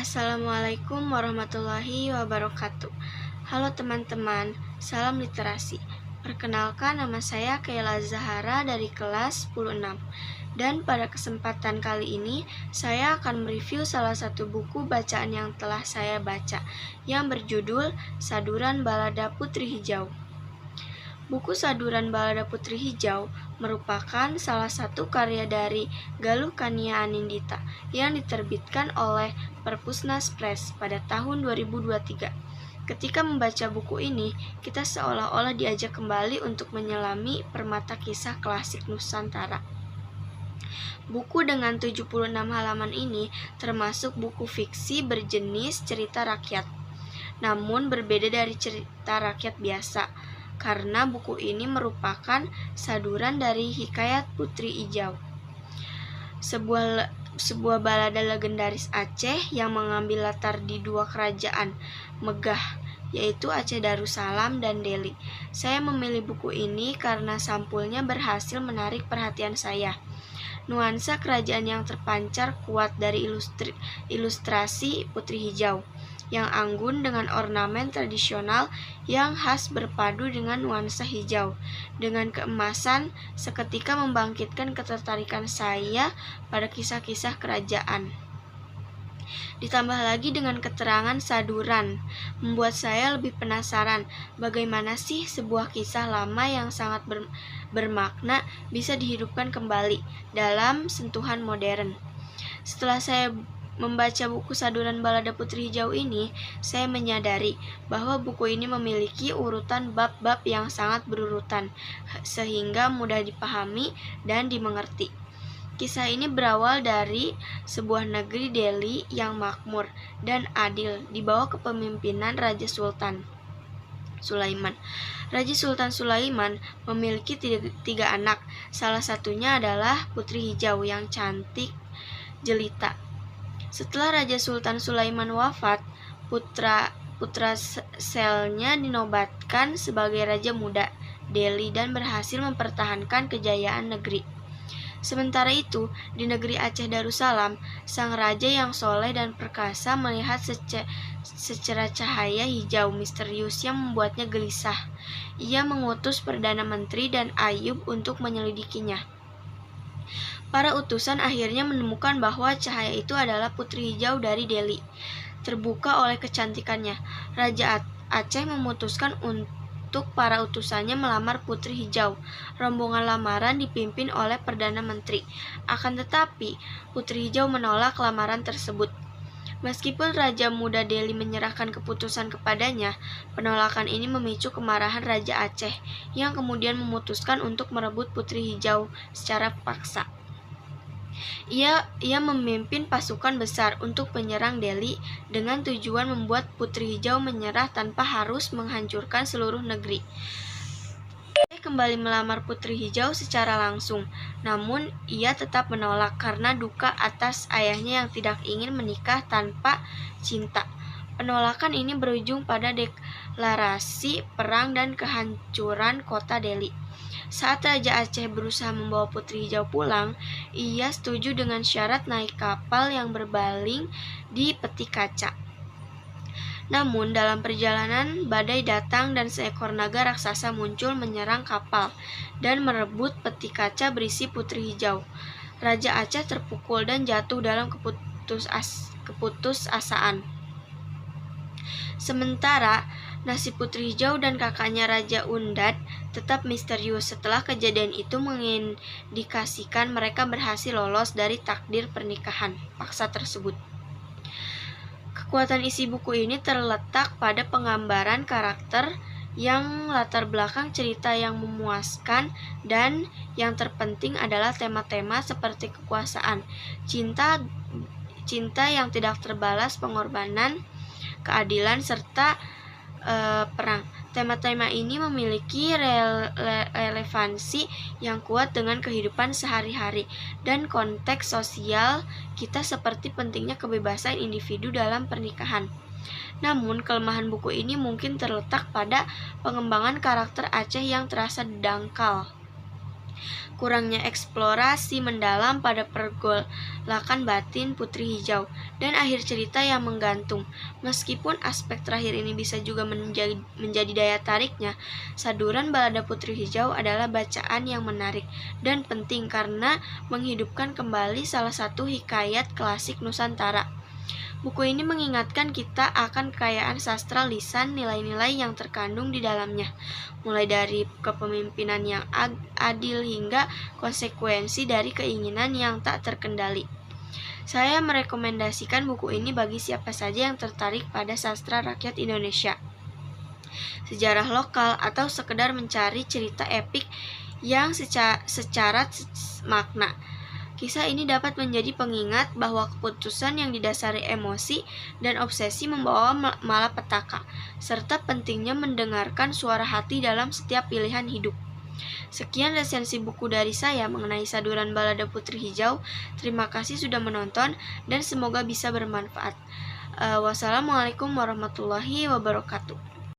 Assalamualaikum warahmatullahi wabarakatuh. Halo teman-teman, salam literasi. Perkenalkan, nama saya Kayla Zahara dari kelas 10-6. Dan pada kesempatan kali ini, saya akan mereview salah satu buku bacaan yang telah saya baca, yang berjudul Saduran Balada Putri Hijau. Buku Saduran Balada Putri Hijau merupakan salah satu karya dari Galuh Kania Anindita yang diterbitkan oleh Perpusnas Press pada tahun 2023. Ketika membaca buku ini, kita seolah-olah diajak kembali untuk menyelami permata kisah klasik Nusantara. Buku dengan 76 halaman ini termasuk buku fiksi berjenis cerita rakyat, namun berbeda dari cerita rakyat biasa, karena buku ini merupakan saduran dari Hikayat Putri Hijau, sebuah balada legendaris Aceh yang mengambil latar di dua kerajaan megah, yaitu Aceh Darussalam dan Deli. Saya memilih buku ini karena sampulnya berhasil menarik perhatian saya. Nuansa kerajaan yang terpancar kuat dari ilustrasi Putri Hijau yang anggun dengan ornamen tradisional yang khas berpadu dengan nuansa hijau. Dengan keemasan, seketika membangkitkan ketertarikan saya pada kisah-kisah kerajaan. Ditambah lagi dengan keterangan saduran, membuat saya lebih penasaran bagaimana sih sebuah kisah lama yang sangat bermakna bisa dihidupkan kembali dalam sentuhan modern. Setelah saya membaca buku Saduran Balada Putri Hijau ini, saya menyadari bahwa buku ini memiliki urutan bab-bab yang sangat berurutan, sehingga mudah dipahami dan dimengerti. Kisah ini berawal dari sebuah negeri Deli yang makmur dan adil di bawah kepemimpinan Raja Sultan Sulaiman. Raja Sultan Sulaiman memiliki tiga anak, salah satunya adalah Putri Hijau yang cantik jelita. Setelah Raja Sultan Sulaiman wafat, putra selnya dinobatkan sebagai Raja Muda Deli dan berhasil mempertahankan kejayaan negeri. Sementara itu, di negeri Aceh Darussalam, sang raja yang soleh dan perkasa melihat secerah cahaya hijau misterius yang membuatnya gelisah. Ia mengutus Perdana Menteri dan Ayub untuk menyelidikinya. Para utusan akhirnya menemukan bahwa cahaya itu adalah Putri Hijau dari Deli. Terbuka oleh kecantikannya, Raja Aceh memutuskan untuk para utusannya melamar Putri Hijau. Rombongan lamaran dipimpin oleh Perdana Menteri. Akan tetapi, Putri Hijau menolak lamaran tersebut. Meskipun Raja Muda Deli menyerahkan keputusan kepadanya, penolakan ini memicu kemarahan Raja Aceh yang kemudian memutuskan untuk merebut Putri Hijau secara paksa. Ia memimpin pasukan besar untuk menyerang Deli dengan tujuan membuat Putri Hijau menyerah tanpa harus menghancurkan seluruh negeri. Ia kembali melamar Putri Hijau secara langsung, namun ia tetap menolak karena duka atas ayahnya yang tidak ingin menikah tanpa cinta. Penolakan ini berujung pada deklarasi perang dan kehancuran kota Deli. Saat Raja Aceh berusaha membawa Putri Hijau pulang, ia setuju dengan syarat naik kapal yang berbaling di peti kaca. Namun, dalam perjalanan, badai datang dan seekor naga raksasa muncul menyerang kapal dan merebut peti kaca berisi Putri Hijau. Raja Aceh terpukul dan jatuh dalam keputusasaan. Sementara, nasib Putri Hijau dan kakaknya Raja Undad tetap misterius setelah kejadian itu mengindikasikan mereka berhasil lolos dari takdir pernikahan paksa tersebut. Kekuatan isi buku ini terletak pada penggambaran karakter yang latar belakang cerita yang memuaskan, dan yang terpenting adalah tema-tema seperti kekuasaan, cinta yang tidak terbalas, pengorbanan, keadilan, serta perang. Tema-tema ini memiliki relevansi yang kuat dengan kehidupan sehari-hari dan konteks sosial kita seperti pentingnya kebebasan individu dalam pernikahan. Namun, kelemahan buku ini mungkin terletak pada pengembangan karakter Aceh yang terasa dangkal. kurangnya eksplorasi mendalam pada pergolakan batin Putri Hijau, dan akhir cerita yang menggantung. Meskipun aspek terakhir ini bisa juga menjadi daya tariknya, saduran Balada Putri Hijau adalah bacaan yang menarik dan penting karena menghidupkan kembali salah satu hikayat klasik Nusantara. Buku ini mengingatkan kita akan kekayaan sastra lisan, nilai-nilai yang terkandung di dalamnya, mulai dari kepemimpinan yang adil hingga konsekuensi dari keinginan yang tak terkendali. Saya merekomendasikan buku ini bagi siapa saja yang tertarik pada sastra rakyat Indonesia, sejarah lokal, atau sekedar mencari cerita epik yang secara makna. Kisah ini dapat menjadi pengingat bahwa keputusan yang didasari emosi dan obsesi membawa malapetaka, serta pentingnya mendengarkan suara hati dalam setiap pilihan hidup. Sekian resensi buku dari saya mengenai saduran Balada Putri Hijau. Terima kasih sudah menonton dan semoga bisa bermanfaat. Wassalamualaikum warahmatullahi wabarakatuh.